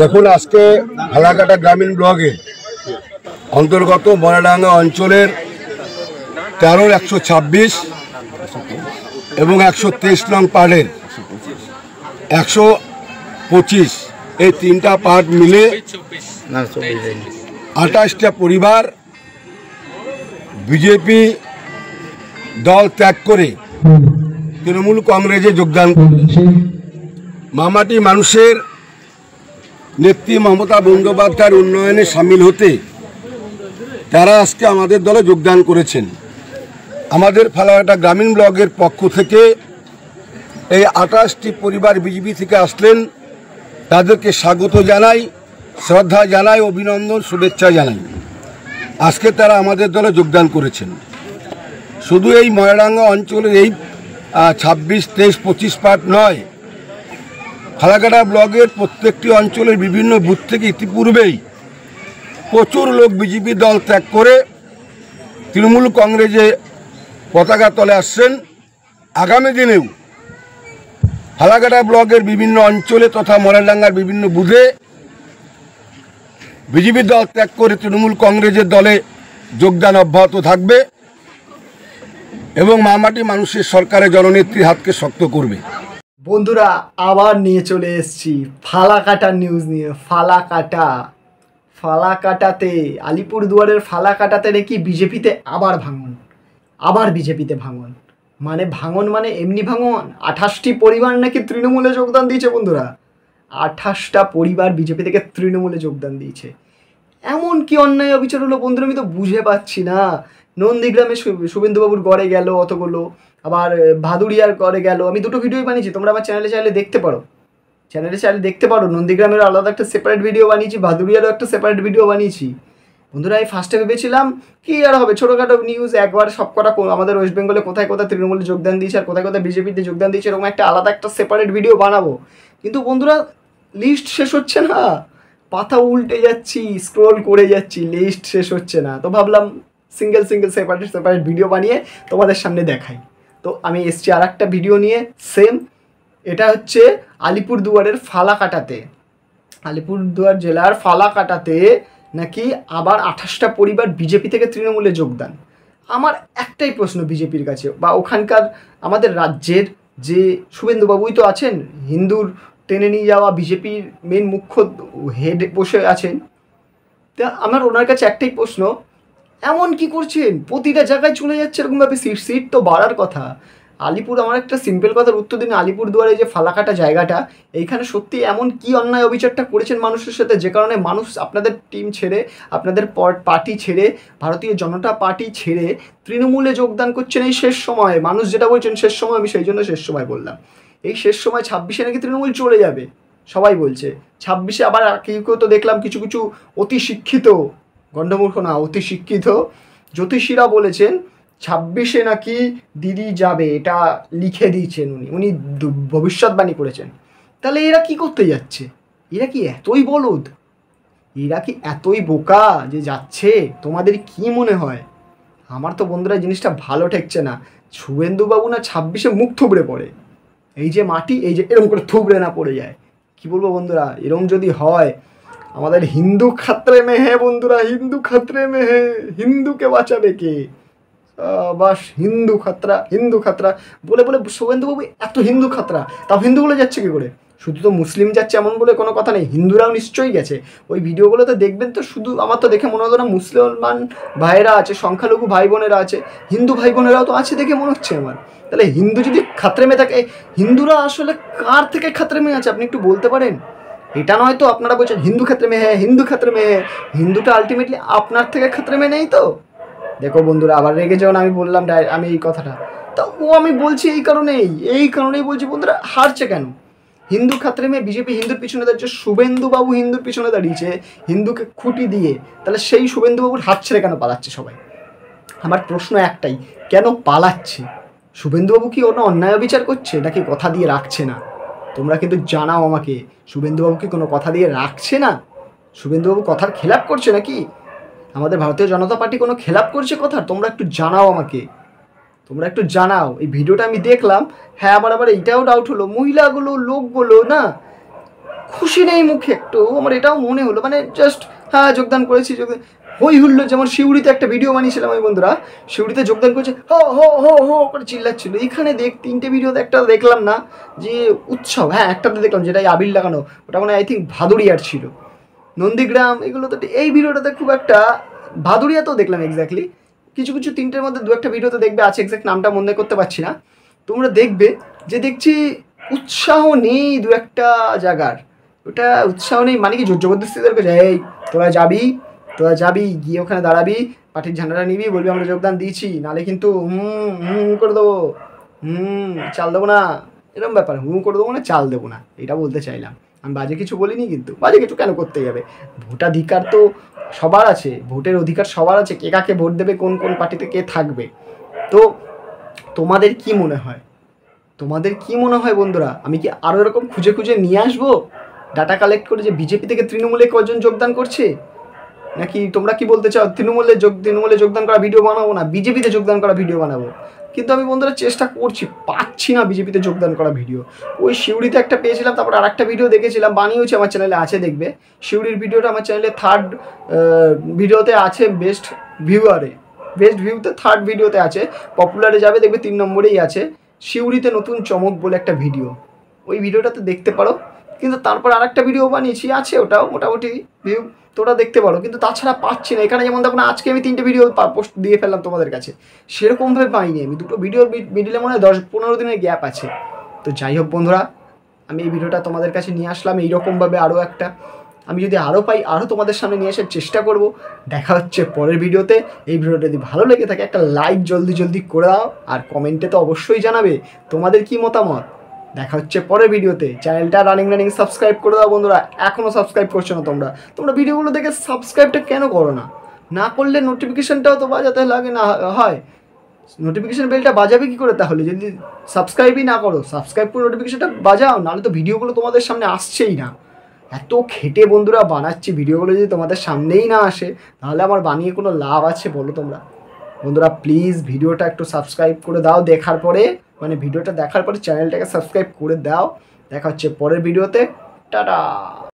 দেখুন, আজকে ফালাকাটা গ্রামীণ ব্লকের অন্তর্গত ময়রাডাঙ্গা অঞ্চলের 13-126 এবং 123 নং পার্টের 125 এই তিনটা পার্ট মিলে 28টা পরিবার বিজেপি দল ত্যাগ করে তৃণমূল কংগ্রেসে যোগদান করেছে। মামাটি মানুষের নেত্রী মমতা বন্দ্যোপাধ্যায়ের উন্নয়নে সামিল হতে তারা আজকে আমাদের দলে যোগদান করেছেন। আমাদের ফালাকাটা গ্রামীণ ব্লকের পক্ষ থেকে এই 28টি পরিবার বিজেপি থেকে আসলেন, তাদেরকে স্বাগত জানাই, শ্রদ্ধা জানাই, অভিনন্দন, শুভেচ্ছা জানাই। আজকে তারা আমাদের দলে যোগদান করেছেন। শুধু এই ময়রাডাঙ্গা অঞ্চলের এই 26, 23, 25 পার্ট নয়, ফালাকাটা ব্লকের প্রত্যেকটি অঞ্চলের বিভিন্ন বুথ থেকে ইতিপূর্বেই প্রচুর লোক বিজেপি দল ত্যাগ করে তৃণমূল কংগ্রেসে পতাকা তলে আসছেন। আগামী দিনেও ফালাকাটা ব্লকের বিভিন্ন অঞ্চলে তথা ময়রাডাঙ্গার বিভিন্ন বুথে বিজেপি দল ত্যাগ করে তৃণমূল কংগ্রেসের দলে যোগদান অব্যাহত থাকবে এবং মামাটি মানুষের সরকারের জননেত্রীর হাতকে শক্ত করবে। বন্ধুরা, আবার নিয়ে চলে এসেছি ফালাকাটা নিউজ নিয়ে। ফালাকাটাতে আলিপুরদুয়ারের ফালাকাটাতে নাকি বিজেপিতে আবার বিজেপিতে ভাঙন। মানে এমনি ভাঙন, 28টি পরিবার নাকি তৃণমূলে যোগদান দিয়েছে। বন্ধুরা, 28টা পরিবার বিজেপি থেকে তৃণমূলে যোগদান দিয়েছে। এমন কি অন্যায় অবিচার হলো বন্ধুরা, আমি তো বুঝে পাচ্ছি না। নন্দীগ্রামে শুভেন্দুবাবুর গড়ে গেল অতগুলো, আবার ভাদুরিয়ার গড়ে গেল। আমি দুটো ভিডিওই বানিয়েছি, তোমরা আমার চ্যানেলে চাইলে দেখতে পারো। নন্দীগ্রামের আলাদা একটা সেপারেট ভিডিও বানিয়েছি, ভাদুরিয়ারও একটা সেপারেট ভিডিও বানিয়েছি। বন্ধুরা, আমি ফার্স্টে ভেবেছিলাম কি আর হবে, ছোটোখাটো নিউজ একবার সব করা আমাদের ওয়েস্ট বেঙ্গলে কোথায় কোথায় তৃণমূলে যোগদান দিয়েছে আর কোথায় কোথায় বিজেপিতে যোগদান দিয়েছে এরকম একটা আলাদা একটা সেপারেট ভিডিও বানাবো। কিন্তু বন্ধুরা, লিস্ট শেষ হচ্ছে না, পাতা উল্টে যাচ্ছি, স্ক্রোল করে যাচ্ছি, লিস্ট শেষ হচ্ছে না। তো ভাবলাম সিঙ্গেল সেপারেট ভিডিও বানিয়ে তোমাদের সামনে দেখাই। তো আমি এসছি আর একটা ভিডিও নিয়ে, সেম। এটা হচ্ছে আলিপুরদুয়ারের ফালাকাটাতে, আলিপুরদুয়ার জেলার ফালাকাটাতে নাকি আবার 28টা পরিবার বিজেপি থেকে তৃণমূলে যোগদান। আমার একটাই প্রশ্ন বিজেপির কাছে, বা ওখানকার আমাদের রাজ্যের যে শুভেন্দুবাবুই তো আছেন, হিন্দুর টেনে নিয়ে যাওয়া বিজেপির মেন মুখ্য হেড বসে আছেন। তা আমার ওনার কাছে একটাই প্রশ্ন, এমন কি করছেন প্রতিটা জায়গায় চলে যাচ্ছে এরকমভাবে? সিট তো বাড়ার কথা। আমার একটা সিম্পল কথার উত্তর দিন। আলিপুরদুয়ারে যে ফালাকাটা জায়গাটা, এইখানে সত্যি এমন কি অন্যায় অবিচারটা করেছেন মানুষের সাথে, যে কারণে মানুষ আপনাদের টিম ছেড়ে, আপনাদের পার্টি ছেড়ে, ভারতীয় জনতা পার্টি ছেড়ে তৃণমূলে যোগদান করছেন এই শেষ সময়? মানুষ যেটা বলছেন শেষ সময়, আমি সেই জন্য শেষ সময় বললাম। এই শেষ সময় 26-এ নাকি তৃণমূল চলে যাবে সবাই বলছে। 26-এ আবার কেউ তো দেখলাম কিছু অতি শিক্ষিত, গণ্ডমূর্খ না, অতি শিক্ষিত জ্যোতিষীরা বলেছেন 26-এ নাকি দিদি যাবে, এটা লিখে দিয়েছেন উনি ভবিষ্যৎবাণী করেছেন। তাহলে এরা কি করতে যাচ্ছে? এরা কি এতই বলদ, এরা কি এতই বোকা যে যাচ্ছে? তোমাদের কি মনে হয়? আমার তো বন্ধুরা জিনিসটা ভালো ঠেকছে না। শুভেন্দুবাবু না 26-এ মুখ থুবড়ে পড়ে, এই যে মাটি, এই যে এরকম করে থুবড়ে না পড়ে যায়। কি বলবো বন্ধুরা, এরকম যদি হয়, আমাদের হিন্দু খাতরে মে হে বন্ধুরা, হিন্দু খাতরে মে হে, হিন্দুকে বাঁচাবে কে? বাস হিন্দু খাতরা বলে শুভেন্দুবাবু এত হিন্দু খাতরা, তাও হিন্দুগুলো যাচ্ছে কি করে? শুধু তো মুসলিম যাচ্ছে এমন বলে কোনো কথা নেই, হিন্দুরাও নিশ্চয়ই গেছে। ওই ভিডিওগুলোতে দেখবেন তো, শুধু আমার তো দেখে মনে হতো না মুসলমান ভাইয়েরা আছে, সংখ্যালঘু ভাই বোনেরা আছে, হিন্দু ভাই বোনেরাও তো আছে দেখে মনে হচ্ছে আমার। তাহলে হিন্দু যদি খাতরে মে থাকে, হিন্দুরা আসলে কার থেকে খাতরে মে আছে আপনি একটু বলতে পারেন? এটা নয় তো আপনারা বলছেন হিন্দু ক্ষেত্রে মে হ্যাঁ, হিন্দুটা আলটিমেটলি আপনার থেকে ক্ষেত্রে মে নেই তো? দেখো বন্ধুরা, আবার রেগে যাও না আমি বললাম আমি এই কথাটা। তা আমি বলছি এই কারণেই বলছি বন্ধুরা, হারছে কেন? হিন্দু ক্ষেত্রে মে বিজেপি হিন্দুর পিছনে দাঁড়িয়েছে, শুভেন্দুবাবু হিন্দুর পিছনে দাঁড়িয়েছে হিন্দুকে খুঁটি দিয়ে। তাহলে সেই শুভেন্দুবাবুর হাত ছেড়ে কেন পালাচ্ছে সবাই? আমার প্রশ্ন একটাই, কেন পালাচ্ছে? শুভেন্দুবাবু কি কোনো অন্যায় বিচার করছে নাকি কথা দিয়ে রাখছে না? তোমরা কিন্তু জানাও আমাকে, শুভেন্দুবাবু কি কোনো কথা দিয়ে রাখছে না? শুভেন্দুবাবু কথার খেলাপ করছে নাকি আমাদের ভারতীয় জনতা পার্টি কোনো খেলাপ করছে কথার? তোমরা একটু জানাও আমাকে, তোমরা একটু জানাও। এই ভিডিওটা আমি দেখলাম, হ্যাঁ, আবার এইটাও ডাউট হলো, মহিলাগুলো লোকগুলো না খুশি নেই মুখে একটু, আমার এটাও মনে হলো, মানে জাস্ট হ্যাঁ যোগদান করেছি, হই হুল্লো। যেমন শিউড়িতে একটা ভিডিও বানিয়েছিলাম আমি বন্ধুরা, শিউড়িতে যোগদান করেছে হো হো হো হো করে চিল্লাচ্ছিল। এখানে তিনটে ভিডিওতে একটা দেখলাম না যে উৎসব, হ্যাঁ একটাতে দেখলাম যেটাই আবির লাগানো, ওটা মানে আই থিঙ্ক ভাদুরিয়ার ছিল, নন্দীগ্রাম এগুলো তো। এই ভিডিওটাতে খুব একটা, ভাদুরিয়াতেও দেখলাম এক্স্যাক্টলি, কিছু কিছু তিনটের মধ্যে দু একটা ভিডিওতে দেখবে আছে, এক্স্যাক্ট নামটা মনে করতে পারছি না, তোমরা দেখবে যে দেখছি উৎসাহ নেই দু একটা জায়গার, ওটা উৎসাহ নেই। মানে কি জবরদস্তি দরকার, এই তোরা যাবি গিয়ে ওখানে দাঁড়াবি, পার্টির ঝান্ডাটা নিবি, বলবি আমরা যোগদান দিয়েছি, নালে কিন্তু করে দেবো, চাল দেবো না, এরকম ব্যাপার, করে দেবো না, চাল দেবো না, এটা বলতে চাইলাম। আমি বাজে কিছু বলিনি, কিন্তু বাজে কিছু কেন করতে যাবে, ভোটাধিকার তো সবার আছে, ভোটের অধিকার সবার আছে, কে কাকে ভোট দেবে, কোন কোন পার্টিতে কে থাকবে। তো তোমাদের কি মনে হয় বন্ধুরা, আমি কি আরও এরকম খুঁজে খুঁজে নিয়ে আসবো ডাটা কালেক্ট করে যে বিজেপি থেকে তৃণমূলে কজন যোগদান করছে, নাকি তোমরা কি বলতে চাও তৃণমূলে যোগদান করা ভিডিও বানাবো না, বিজেপিতে যোগদান করা ভিডিও বানাবো? কিন্তু আমি বন্ধুরা চেষ্টা করছি, পাচ্ছি না বিজেপিতে যোগদান করা ভিডিও। ওই শিউড়িতে একটা পেয়েছিলাম, তারপর আর একটা ভিডিও দেখেছিলাম, বানিয়েছি, আমার চ্যানেলে আছে, দেখবে শিউড়ির ভিডিওটা আমার চ্যানেলে 3rd ভিডিওতে আছে, বেস্ট ভিউতে 3rd ভিডিওতে আছে, পপুলারে যাবে দেখবে 3 নম্বরেই আছে, শিউড়িতে নতুন চমক বলে একটা ভিডিও, ওই ভিডিওটাতে দেখতে পারো। কিন্তু তারপর আর একটা ভিডিও বানিয়েছি, আছে ওটাও মোটামুটি ভিউ, তো ওটা দেখতে পারো। কিন্তু তাছাড়া পাচ্ছি না, এখানে যেমন দেখো না, আজকে আমি 3টে ভিডিও পোস্ট দিয়ে ফেললাম তোমাদের কাছে, সেরকমভাবে পাইনি আমি, দুটো ভিডিওর মিডিলে মনে হয় 10-15 দিনের গ্যাপ আছে। তো যাই হোক বন্ধুরা, আমি এই ভিডিওটা তোমাদের কাছে নিয়ে আসলাম এইরকমভাবে, আরও একটা আমি যদি আরও পাই আরও তোমাদের সামনে নিয়ে আসার চেষ্টা করব। দেখা হচ্ছে পরের ভিডিওতে। এই ভিডিওটা যদি ভালো লেগে থাকে একটা লাইক জলদি করে দাও, আর কমেন্টে তো অবশ্যই জানাবে তোমাদের কি মতামত। দেখা হচ্ছে পরের ভিডিওতে। চ্যানেলটা রানিং সাবস্ক্রাইব করে দাও বন্ধুরা, এখনও সাবস্ক্রাইব করছো না তোমরা ভিডিওগুলো দেখে সাবস্ক্রাইবটা কেন করো না করলে নোটিফিকেশানটাও তো বাজাতে লাগে না হয়, নোটিফিকেশান বেলটা বাজাবে কী করে তাহলে, যদি সাবস্ক্রাইবই না করো? সাবস্ক্রাইব করে নোটিফিকেশানটা বাজাও, নাহলে তো ভিডিওগুলো তোমাদের সামনে আসছেই না। এত খেটে বন্ধুরা বানাচ্ছি, ভিডিওগুলো যদি তোমাদের সামনেই না আসে তাহলে আমার বানিয়ে কোনো লাভ আছে বলো তোমরা? বন্ধুরা প্লিজ ভিডিওটা একটু সাবস্ক্রাইব করে দাও, ভিডিওটা দেখার পরে চ্যানেলটাকে সাবস্ক্রাইব করে দাও। দেখা হচ্ছে পরের ভিডিওতে, টাটা।